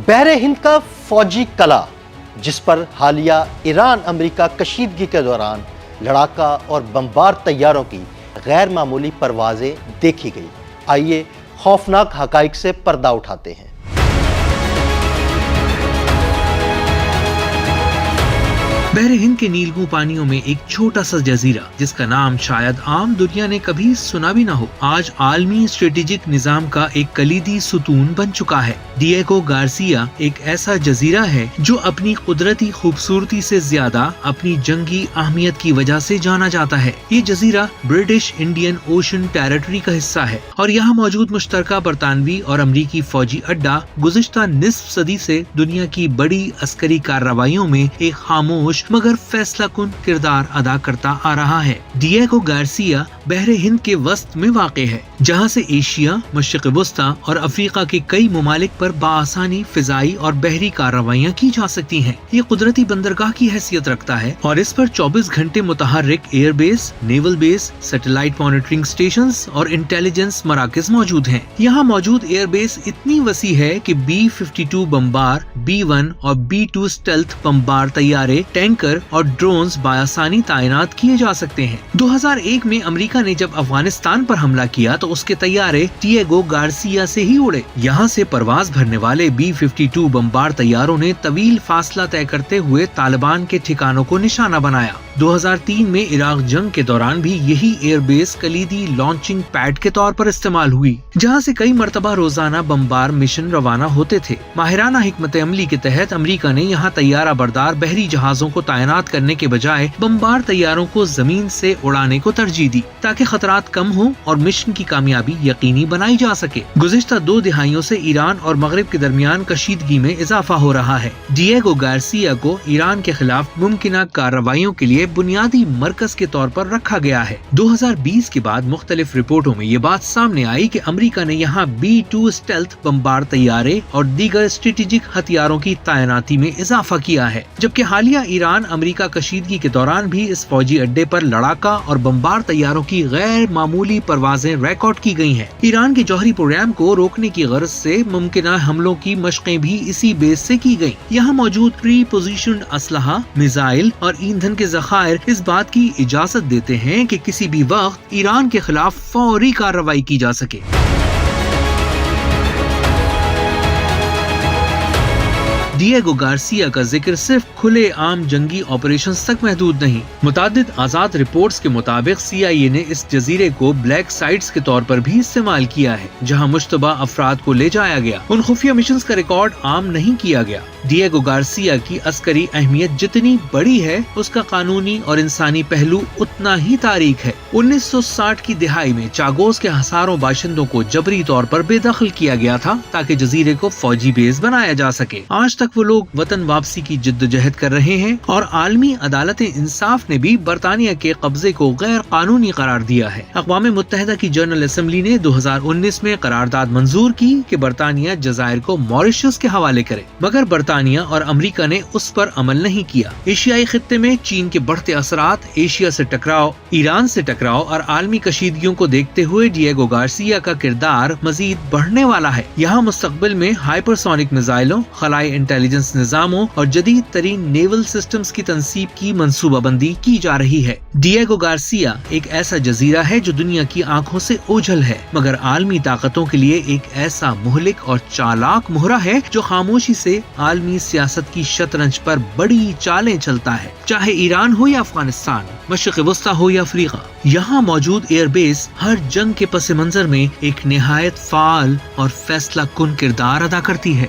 بحر ہند کا فوجی قلعہ جس پر حالیہ ایران امریکہ کشیدگی کے دوران لڑاکا اور بمبار طیاروں کی غیر معمولی پروازیں دیکھی گئی۔ آئیے خوفناک حقائق سے پردہ اٹھاتے ہیں۔ بحر ہند کے نیلگوں پانیوں میں ایک چھوٹا سا جزیرہ جس کا نام شاید عام دنیا نے کبھی سنا بھی نہ ہو، آج عالمی اسٹریٹجک نظام کا ایک کلیدی ستون بن چکا ہے۔ ڈیگو گارسیا ایک ایسا جزیرہ ہے جو اپنی قدرتی خوبصورتی سے زیادہ اپنی جنگی اہمیت کی وجہ سے جانا جاتا ہے۔ یہ جزیرہ برٹش انڈین اوشن ٹیریٹری کا حصہ ہے اور یہاں موجود مشترکہ برطانوی اور امریکی فوجی اڈہ گزشتہ نصف صدی سے دنیا کی بڑی عسکری کارروائیوں میں ایک خاموش مگر فیصلہ کن کردار ادا کرتا آ رہا ہے۔ ڈیگو گارسیا بحر ہند کے وسط میں واقع ہے، جہاں سے ایشیا، مشرق وسطی اور افریقہ کے کئی ممالک پر بآسانی فضائی اور بحری کارروائیاں کی جا سکتی ہیں۔ یہ قدرتی بندرگاہ کی حیثیت رکھتا ہے اور اس پر 24 گھنٹے متحرک ایئر بیس، نیول بیس، سیٹلائٹ مانیٹرنگ اسٹیشنز اور انٹیلیجنس مراکز موجود ہیں۔ یہاں موجود ایئر بیس اتنی وسیع ہے کہ B-52 بمبار، B-1 اور B-2 اسٹیلتھ بمبار طیارے، ٹینکر اور ڈرونز بآسانی تعینات کیے جا سکتے ہیں۔ 2001 میں امریکہ نے جب افغانستان پر حملہ کیا تو اس کے طیارے ڈیگو گارسیا سے ہی اڑے۔ یہاں سے پرواز بھرنے والے B-52 بمبار طیاروں نے طویل فاصلہ طے کرتے ہوئے طالبان کے ٹھکانوں کو نشانہ بنایا۔ 2003 میں عراق جنگ کے دوران بھی یہی ایئر بیس کلیدی لانچنگ پیڈ کے طور پر استعمال ہوئی، جہاں سے کئی مرتبہ روزانہ بمبار مشن روانہ ہوتے تھے۔ ماہرانہ حکمت عملی کے تحت امریکہ نے یہاں طیارہ بردار بحری جہازوں کو تعینات کرنے کے بجائے بمبار طیاروں کو زمین سے اڑانے کو ترجیح دی تاکہ خطرات کم ہوں اور مشن کی کامیابی یقینی بنائی جا سکے۔ گزشتہ 2 دہائیوں سے ایران اور مغرب کے درمیان کشیدگی میں اضافہ ہو رہا ہے۔ ڈیگو گارسیا کو ایران کے خلاف ممکنہ کارروائیوں کے لیے بنیادی مرکز کے طور پر رکھا گیا ہے۔ 2020 کے بعد مختلف رپورٹوں میں یہ بات سامنے آئی کہ امریکہ نے یہاں B-2 اسٹیلتھ بمبار طیارے اور دیگر اسٹریٹجک ہتھیاروں کی تعیناتی میں اضافہ کیا ہے، جبکہ حالیہ ایران امریکہ کشیدگی کے دوران بھی اس فوجی اڈے پر لڑاکا اور بمبار طیاروں کی غیر معمولی پروازیں ریکارڈ کی گئی ہیں۔ ایران کے جوہری پروگرام کو روکنے کی غرض سے ممکنہ حملوں کی مشقیں بھی اسی بیس سے کی گئیں۔ یہاں موجود پری پوزیشنڈ اسلحہ، میزائل اور ایندھن کے ذخائر اس بات کی اجازت دیتے ہیں کہ کسی بھی وقت ایران کے خلاف فوری کارروائی کی جا سکے۔ ڈیگو گارسیا کا ذکر صرف کھلے عام جنگی آپریشنز تک محدود نہیں۔ متعدد آزاد رپورٹس کے مطابق CIA نے اس جزیرے کو بلیک سائٹس کے طور پر بھی استعمال کیا ہے، جہاں مشتبہ افراد کو لے جایا گیا۔ ان خفیہ مشنز کا ریکارڈ عام نہیں کیا گیا۔ ڈیگو گارسیا کی عسکری اہمیت جتنی بڑی ہے، اس کا قانونی اور انسانی پہلو اتنا ہی تاریک ہے۔ 1960 کی دہائی میں چاگوس کے ہزاروں باشندوں کو جبری طور پر بے دخل کیا گیا تھا تاکہ جزیرے کو فوجی بیس بنایا جا سکے۔ آج تک وہ لوگ وطن واپسی کی جدوجہد کر رہے ہیں اور عالمی عدالت انصاف نے بھی برطانیہ کے قبضے کو غیر قانونی قرار دیا ہے۔ اقوام متحدہ کی جنرل اسمبلی نے 2019 میں قرارداد منظور کی کہ برطانیہ جزائر کو ماریشس کے حوالے کرے، مگر برطانیہ اور امریکہ نے اس پر عمل نہیں کیا۔ ایشیائی خطے میں چین کے بڑھتے اثرات، ایشیا سے ٹکراؤ، ایران سے ٹکراؤ اور عالمی کشیدگیوں کو دیکھتے ہوئے ڈیگو گارسیا کا کردار مزید بڑھنے والا ہے۔ یہاں مستقبل میں ہائپرسونک میزائلوں، خلائی انٹیلیجنس نظاموں اور جدید ترین نیول سسٹمز کی تنصیب کی منصوبہ بندی کی جا رہی ہے۔ ڈیگو گارسیا ایک ایسا جزیرہ ہے جو دنیا کی آنکھوں سے اوجھل ہے، مگر عالمی طاقتوں کے لیے ایک ایسا مہلک اور چالاک مہرہ ہے جو خاموشی سے عالمی سیاست کی شطرنج پر بڑی چالیں چلتا ہے۔ چاہے ایران ہو یا افغانستان، مشرق وسطی ہو یا افریقہ، یہاں موجود ایئر بیس ہر جنگ کے پس منظر میں ایک نہایت فعال اور فیصلہ کن کردار ادا کرتی ہے۔